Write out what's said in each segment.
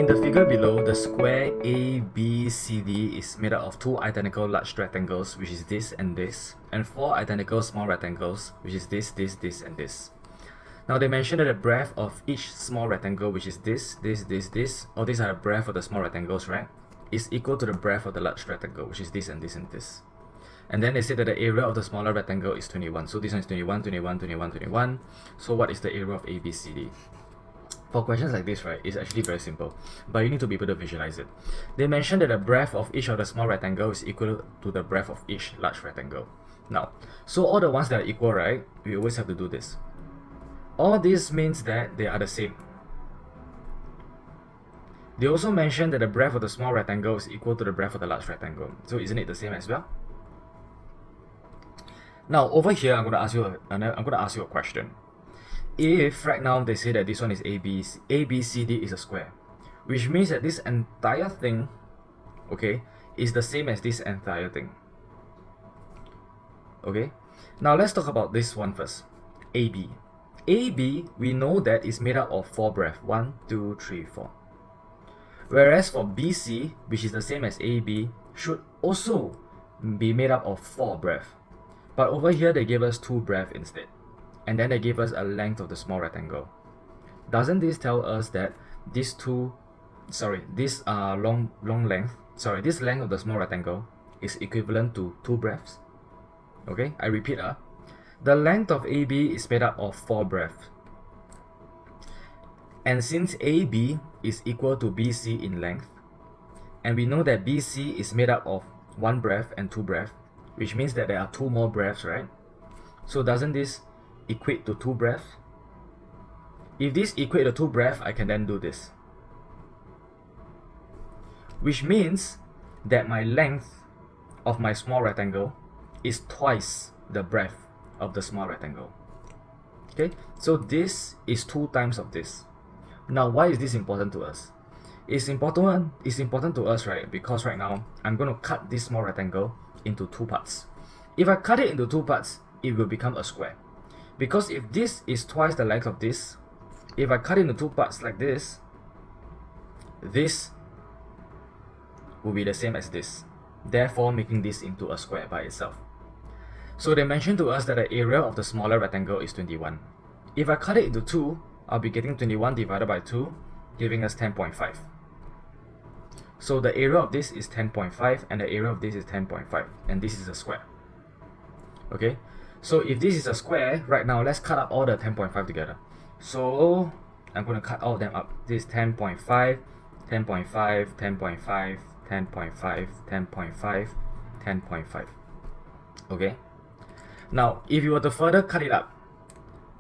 In the figure below, the square ABCD is made up of two identical large rectangles, which is this, and four identical small rectangles, which is this, and this. Now they mentioned that the breadth of each small rectangle, which is this, or these are the breadth of the small rectangles, right, is equal to the breadth of the large rectangle, which is this and this and this. And then they said that the area of the smaller rectangle is 21. So this one is 21, 21, 21, 21. So what is the area of ABCD? For questions like this, right, it's actually very simple, but you need to be able to visualize it. They mentioned that the breadth of each of the small rectangles is equal to the breadth of each large rectangle. Now, so all the ones that are equal, right, we always have to do this. All this means that they are the same. They also mentioned that the breadth of the small rectangle is equal to the breadth of the large rectangle. So isn't it the same as well? Now over here, I'm going to ask you a question. If right now they say that this one is ABCD is a square, which means that this entire thing, okay, is the same as this entire thing. Okay, now let's talk about this one first. AB. AB, we know that is made up of 4 breadths. 1, 2, 3, 4. Whereas for BC, which is the same as AB, should also be made up of 4 breadths. But over here, they gave us 2 breadths instead. And then they gave us a length of the small rectangle. Doesn't this tell us that this length of the small rectangle is equivalent to 2 breadths? Okay, I repeat, the length of AB is made up of 4 breadths. And since AB is equal to BC in length, and we know that BC is made up of 1 breadth and 2 breadths, which means that there are 2 more breadths, right? So doesn't this equate to 2 breadths? If this equate to 2 breadths, I can then do this. Which means that my length of my small rectangle is twice the breadth of the small rectangle. Okay, so this is 2 times of this. Now, why is this important to us? It's important to us, right? Because right now, I'm going to cut this small rectangle into 2 parts. If I cut it into 2 parts, it will become a square. Because if this is twice the length of this, if I cut it into 2 parts like this will be the same as this, therefore making this into a square by itself. So they mentioned to us that the area of the smaller rectangle is 21. If I cut it into 2, I'll be getting 21 divided by 2, giving us 10.5. So the area of this is 10.5 and the area of this is 10.5, and this is a square. Okay, so if this is a square, right now let's cut up all the 10.5 together. So I'm going to cut all of them up. This is 10.5, 10.5, 10.5, 10.5, 10.5, 10.5. Okay, now if you were to further cut it up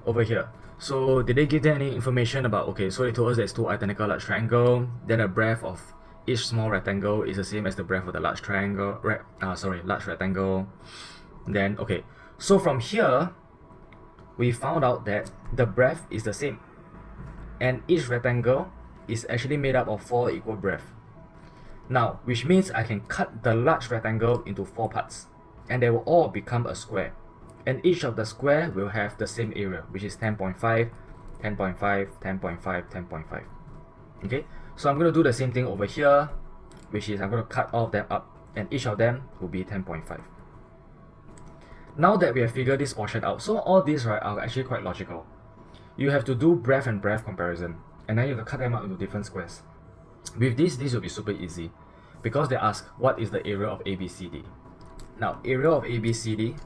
over here, so did they give them any information about, okay, so they told us there's 2 identical large triangle, then the breadth of each small rectangle is the same as the breadth of the large large rectangle. Then, okay, so from here, we found out that the breadth is the same. And each rectangle is actually made up of 4 equal breadths. Now, which means I can cut the large rectangle into 4 parts. And they will all become a square. And each of the square will have the same area, which is 10.5, 10.5, 10.5, 10.5. Okay, so I'm going to do the same thing over here, which is I'm going to cut all of them up, and each of them will be 10.5. Now that we have figured this portion out, so all these, right, are actually quite logical. You have to do breadth and breadth comparison, and then you have to cut them out into different squares. With this will be super easy, because they ask what is the area of ABCD. Now, area of ABCD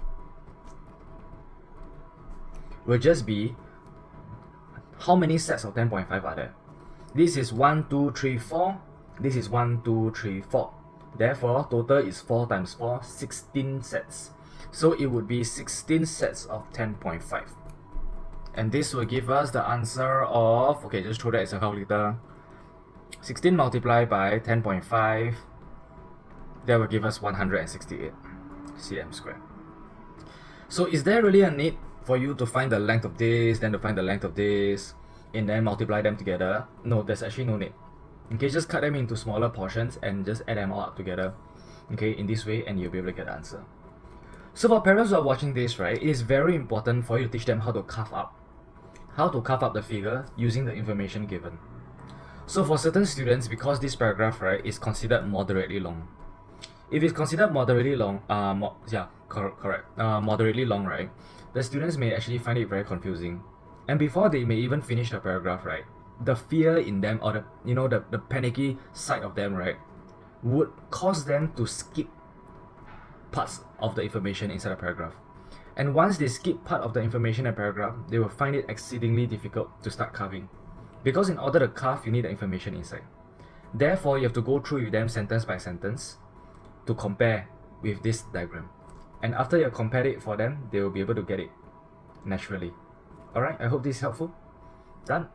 will just be how many sets of 10.5 are there. This is 1, 2, 3, 4. This is 1, 2, 3, 4. Therefore, total is 4 times 4, 16 sets. So it would be 16 sets of 10.5. And this will give us the answer of, okay, just throw that as a calculator. 16 multiplied by 10.5, that will give us 168 cm squared. So is there really a need for you to find the length of this, then to find the length of this, and then multiply them together? No, there's actually no need. Okay, just cut them into smaller portions and just add them all up together, okay, in this way, and you'll be able to get the answer. So for parents who are watching this, right, it is very important for you to teach them how to carve up the figure using the information given. So for certain students, because this paragraph, right, is considered moderately long. If it's considered moderately long, moderately long, right, the students may actually find it very confusing. And before they may even finish the paragraph, right, the fear in them, or the panicky side of them, right, would cause them to skip parts of the information inside the paragraph. And once they skip part of the information in a paragraph, they will find it exceedingly difficult to start carving. Because in order to carve, you need the information inside. Therefore, you have to go through with them sentence by sentence to compare with this diagram. And after you have compared it for them, they will be able to get it naturally. Alright, I hope this is helpful. Done.